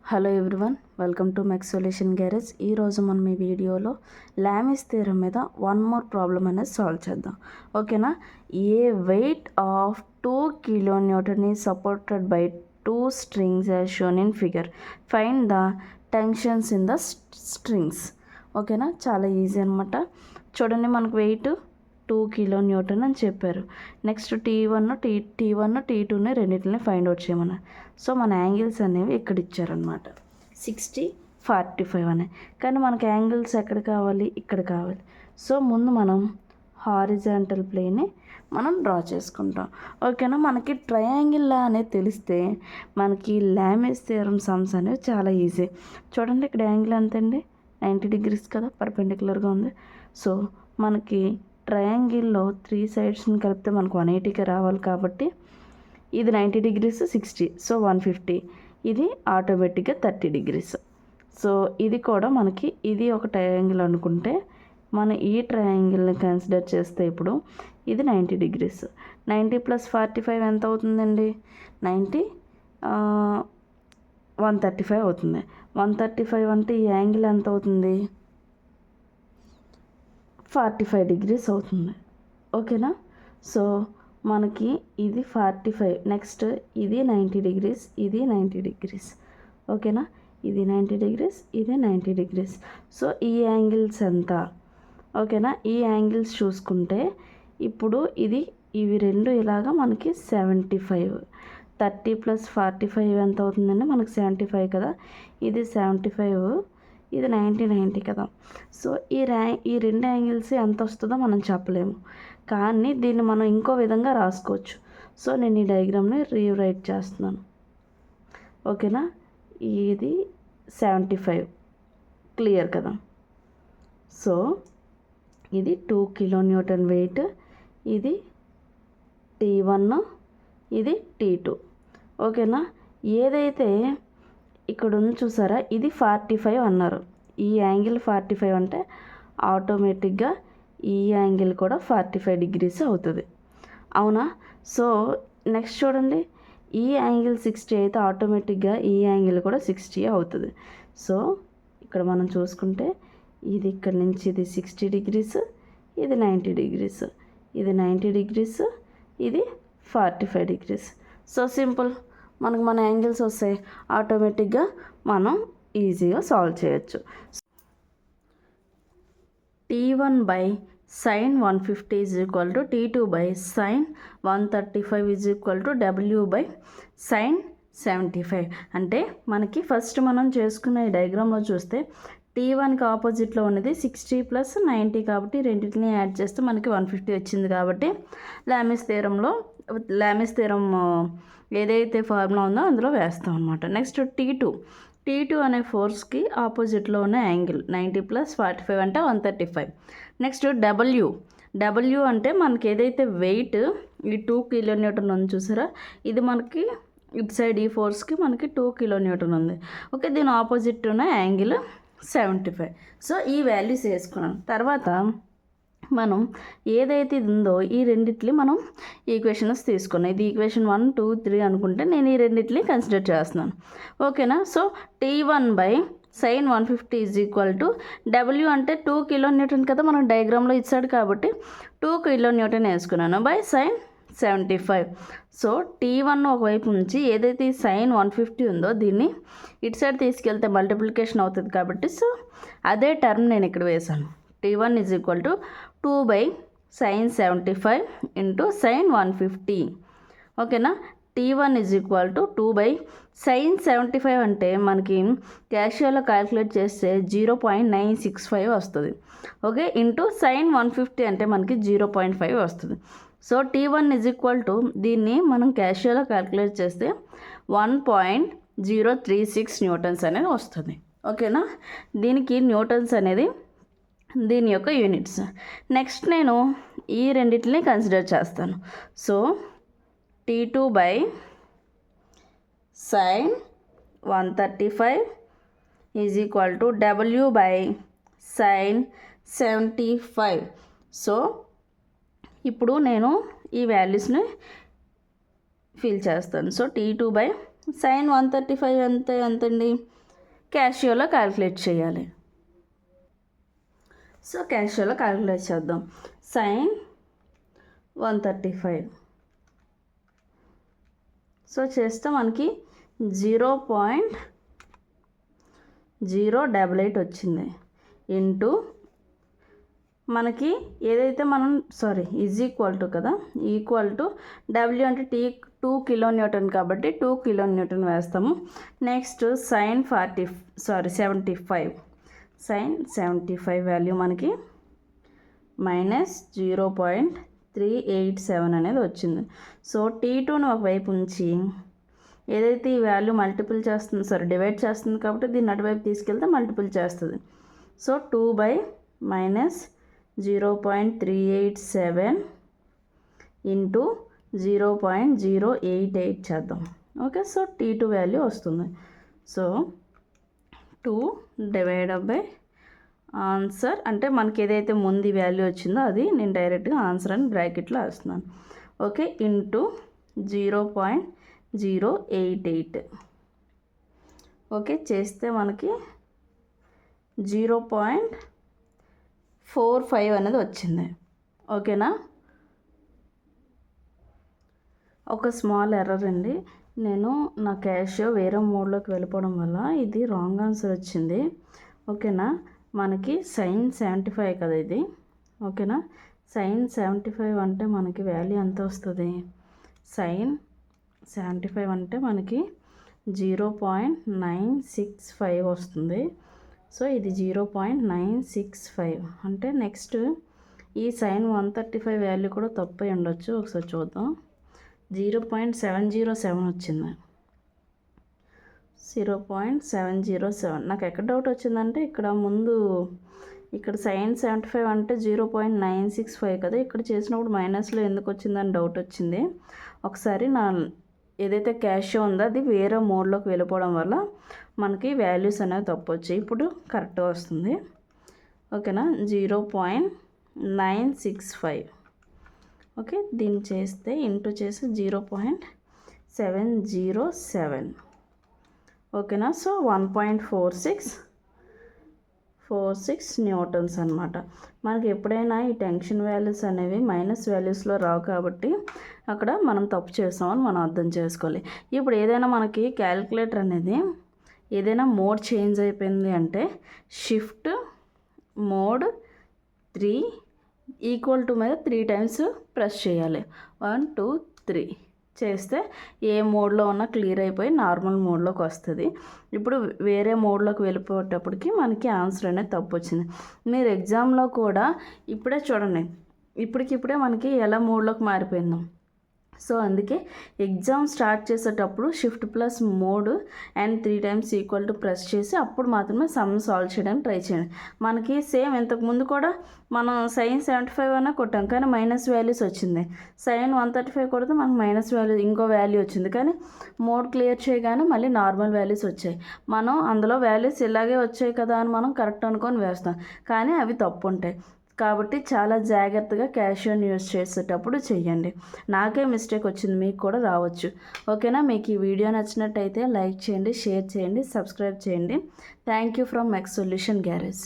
Hello everyone, welcome to mech solution garage. ఈరోజు మనం ఈ వీడియోలో లామిస్ థియరం మీద వన్ మోర్ ప్రాబ్లమ్ అనేది సాల్వ్ చేద్దాం. ఓకేనా? A weight of 2 kilonewton is supported by 2 strings as shown in figure. Find the tensions in the strings. ఓకేనా? చాలా ఈజీ అనమాట. చూడండి, మనకు వెయిట్ 2 kilonewton అని చెప్పారు. నెక్స్ట్ T1 T2ని రెండింటిని ఫైండ్ అవుట్ చేయమన్నారు. సో మన యాంగిల్స్ అనేవి ఇక్కడ ఇచ్చారనమాట, 60, 45 అని. కానీ మనకి యాంగిల్స్ ఎక్కడ కావాలి? ఇక్కడ కావాలి. సో ముందు మనం హారిజాంటల్ ప్లేన్ని మనం డ్రా చేసుకుంటాం. ఓకేనా? మనకి ట్రయాంగిల్ లా అనేది తెలిస్తే మనకి లామిస్ థియరం సమ్స్ అనేవి చాలా ఈజీ. చూడండి, ఇక్కడ యాంగిల్ ఎంతండి? 90 degrees కదా, పర్పెండిక్యులర్గా ఉంది. సో మనకి ట్రయాంగిల్లో 3 సైడ్స్ని కలిపితే మనకు 180కి రావాలి. కాబట్టి ఇది 90 degrees, 60, సో 150. ఇది ఆటోమేటిక్గా 30 degrees. సో ఇది కూడా మనకి ఇది ఒక ట్రయాంగిల్ అనుకుంటే మనం ఈ ట్రయాంగిల్ని కన్సిడర్ చేస్తే ఇప్పుడు ఇది 90 degrees. 90 + 45 ఎంత అవుతుందండి? 90, 135 అవుతుంది. 135 అంటే ఈ యాంగిల్ ఎంత అవుతుంది? 45 degrees అవుతుంది. ఓకేనా? సో మనకి ఇది 45, నెక్స్ట్ ఇది 90 degrees, ఇది 90 degrees. ఓకేనా? ఇది 90 degrees, ఇది 90 degrees. సో ఈ యాంగిల్స్ ఎంత? ఓకేనా? ఈ యాంగిల్స్ చూసుకుంటే ఇప్పుడు ఇవి రెండు ఇలాగా మనకి 75. 30 + 45 ఎంత అవుతుందండి? మనకి 75 కదా. ఇది 75, ఇది 90 కదా. సో ఈ రెండు యాంగిల్స్ ఎంత వస్తుందో మనం చెప్పలేము, కానీ దీన్ని మనం ఇంకో విధంగా రాసుకోవచ్చు. సో నేను ఈ డయాగ్రామ్ని రీరైట్ చేస్తున్నాను. ఓకేనా? ఇది 75, క్లియర్ కదా. సో ఇది 2 kilonewton వెయిట్, ఇది T1, ఇది T2. ఓకేనా? ఏదైతే ఇక్కడ ఉంది చూసారా, ఇది 45 అన్నారు. ఈ యాంగిల్ 45 అంటే ఆటోమేటిక్గా ఈ యాంగిల్ కూడా 45 degrees అవుతుంది. అవునా? సో నెక్స్ట్ చూడండి, ఈ యాంగిల్ 60 అయితే ఆటోమేటిక్గా ఈ యాంగిల్ కూడా 60 అవుతుంది. సో ఇక్కడ మనం చూసుకుంటే ఇది ఇక్కడ నుంచి ఇది 60 degrees, ఇది 90 degrees, ఇది 90 degrees, ఇది 45 degrees. సో సింపుల్, మనకు మన యాంగిల్స్ వస్తాయి. ఆటోమేటిక్గా మనం ఈజీగా సాల్వ్ చేయొచ్చు. T1/sin 150 = T2/sin 135 = W/sin 75. అంటే మనకి ఫస్ట్ మనం చేసుకున్న ఈ డయాగ్రామ్లో చూస్తే T1కి ఆపోజిట్లో ఉన్నది 60 + 90 కాబట్టి రెండింటిని యాడ్ చేస్తే మనకి 150 వచ్చింది. కాబట్టి లామిస్ థియరం ఏదైతే ఫార్ములా ఉందో అందులో వేస్తాం అనమాట. నెక్స్ట్ T2 అనే ఫోర్స్కి ఆపోజిట్లో ఉన్న యాంగిల్ 90 + 45 అంటే 135. నెక్స్ట్ W అంటే మనకి ఏదైతే వెయిట్ ఈ 2 kilonewton ఉంది చూసారా, ఇది మనకి ఇటు సైడ్ ఈ ఫోర్స్కి మనకి 2 kilonewton ఉంది. ఓకే, దీని ఆపోజిట్ ఉన్న యాంగిల్ 75. సో ఈ వాల్యూస్ వేసుకున్నాం. తర్వాత మనం ఏదైతే ఇది ఉందో ఈ రెండిట్లి మనం ఈక్వేషన్స్ తీసుకున్నాం. ఇది ఈక్వేషన్ 1, 2, 3 అనుకుంటే నేను ఈ రెండిట్ని కన్సిడర్ చేస్తున్నాను. ఓకేనా? సో T1/sin 150 = W అంటే 2 kilonewton కదా, మనం డయాగ్రామ్లో ఇచ్చాడు కాబట్టి 2 kilonewton వేసుకున్నాను /sin 75. సో T1 ఒకవైపు నుంచి ఏదైతే sin 150 ఉందో దీన్ని ఇటు సైడ్ తీసుకెళ్తే మల్టిప్లికేషన్ అవుతుంది కాబట్టి సో అదే టర్మ్ నేను ఇక్కడ వేసాను. T1 = 2/sin 75 × sin 150. ఓకేనా? T1 = 2/sin 75 అంటే మనకి క్యాషియోలో క్యాలిక్యులేట్ చేస్తే 0.965 వస్తుంది. ఓకే, ఇంటూ sin 150 అంటే మనకి 0.5 వస్తుంది. సో T1 = దీన్ని మనం క్యాషియోలో క్యాలిక్యులేట్ చేస్తే 1.036 న్యూటన్స్ అనేది వస్తుంది. ఓకేనా? దీనికి న్యూటన్స్ అనేది దీని యొక్క యూనిట్స్. నెక్స్ట్ నేను ఈ రెండింటిని కన్సిడర్ చేస్తాను. So T2/sin 135 = W/sin 75. సో ఇప్పుడు నేను ఈ వాల్యూస్ని ఫిల్ చేస్తాను. సో T2/sin సైన్ 135 ఎంతండి? క్యాషియోలో క్యాలిక్యులేట్ చేయాలి. సో క్యాషియోలో క్యాలిక్యులేట్ చేద్దాం. సైన్ 135 సో చేస్తే మనకి 0.088 వచ్చింది. ఇంటూ మనకి ఏదైతే మనం ఈజ్ ఈక్వల్ టు కదా, ఈక్వల్ టు డబ్ల్యూ అంటే 2 కిలో న్యూటన్ కాబట్టి 2 కిలో న్యూటన్ వేస్తాము. నెక్స్ట్ సైన్ 75 సైన్ 75 వాల్యూ మనకి -0.387 అనేది వచ్చింది. సో T2ని ఒకవైపు ఉంచి ఏదైతే ఈ వాల్యూ మల్టిపుల్ చేస్తుంది డివైడ్ చేస్తుంది కాబట్టి దీన్ని అటువైపు తీసుకెళ్తే మల్టిపుల్ చేస్తుంది. సో 2/-0.387 ఇంటూ 0.088 చేద్దాం. ఓకే, సో T2 వాల్యూ వస్తుంది. సో 2 డివైడెడ్ బై ఆన్సర్ అంటే మనకి ఏదైతే ముందు వాల్యూ వచ్చిందో అది నేను డైరెక్ట్గా ఆన్సర్ అని బ్రాకెట్లో వేస్తున్నాను. ఓకే, ఇంటూ 0.088 ఓకే చేస్తే మనకి 0.45 అనేది వచ్చింది. ఓకేనా, ఒక స్మాల్ ఎర్రర్ అండి. నేను నా క్యాషియో వేరే మోడ్లోకి వెళ్ళిపోవడం వల్ల ఇది రాంగ్ ఆన్సర్ వచ్చింది. ఓకేనా, మనకి సైన్ 75 కదా ఇది. ఓకేనా, సైన్ 75 అంటే మనకి వాల్యూ ఎంత వస్తుంది? సైన్ 75 అంటే మనకి 0.965 వస్తుంది. సో ఇది 0.965 అంటే నెక్స్ట్ ఈ సైన్ 135 వాల్యూ కూడా తప్పు అయి ఉండొచ్చు. ఒకసారి చూద్దాం. 0.707 వచ్చింది. 0.707 నాకు ఎక్కడ డౌట్ వచ్చిందంటే ఇక్కడ సైన్ 75 అంటే 0.965 కదా, ఇక్కడ చేసినప్పుడు మైనస్లో ఎందుకు వచ్చిందని డౌట్ వచ్చింది. ఒకసారి నా ఏదైతే క్యాషియో ఉందో అది వేరే మోడ్లోకి వెళ్ళిపోవడం వల్ల మనకి వాల్యూస్ అనేవి తప్పు వచ్చాయి. ఇప్పుడు కరెక్ట్గా వస్తుంది. ఓకేనా, 0.965 ఓకే, దీన్ని చేస్తే ఇంటూ చేసి 0.707 ఓకేనా. సో 1.46 న్యూటన్స్ అనమాట. మనకి ఎప్పుడైనా ఈ టెన్షన్ వాల్యూస్ అనేవి మైనస్ వాల్యూస్లో రావు కాబట్టి అక్కడ మనం తప్పు చేస్తామని మనం అర్థం చేసుకోవాలి. ఇప్పుడు ఏదైనా మనకి క్యాలిక్యులేటర్ అనేది ఏదైనా మోడ్ చేంజ్ అయిపోయింది అంటే షిఫ్ట్ మోడ్ 3 ఈక్వల్ టు మీద 3 టైమ్స్ ప్రెస్ చేయాలి. 1 2 3 చేస్తే ఏ మోడ్లో ఉన్నా క్లియర్ అయిపోయి నార్మల్ మోడ్లోకి వస్తుంది. ఇప్పుడు వేరే మోడ్లోకి వెళ్ళిపోయేటప్పటికి మనకి ఆన్సర్ అనేది తప్పు వచ్చింది. మీరు ఎగ్జామ్లో కూడా ఇప్పుడే చూడండి, ఇప్పటికిప్పుడే మనకి ఎలా మోడ్లోకి మారిపోయిందాం. సో అందుకే ఎగ్జామ్ స్టార్ట్ చేసేటప్పుడు shift plus mode and 3 times equal to press చేసి అప్పుడు మాత్రమే సమ్ సాల్వ్ చేయడానికి ట్రై చేయండి. మనకి సేమ్ ఇంతకుముందు కూడా మనం సైన్ 75 అన్నా కొట్టాం కానీ మైనస్ వాల్యూస్ వచ్చింది. సైన్ 135 కొడితే మనకు మైనస్ వాల్యూ ఇంకో వాల్యూ వచ్చింది. కానీ మోడ్ క్లియర్ చేయగానే మళ్ళీ నార్మల్ వాల్యూస్ వచ్చాయి. మనం అందులో వాల్యూస్ ఇలాగే వచ్చాయి కదా అని మనం కరెక్ట్ అనుకొని వేస్తాం, కానీ అవి తప్పు ఉంటాయి. కాబట్టి చాలా జాగ్రత్తగా క్యాషియోని యూజ్ చేసేటప్పుడు చెయ్యండి. నాకే మిస్టేక్ వచ్చింది, మీకు కూడా రావచ్చు. ఓకేనా, మీకు ఈ వీడియో నచ్చినట్టయితే లైక్ చేయండి, షేర్ చేయండి, సబ్స్క్రైబ్ చేయండి. Thank you from mess solution garage.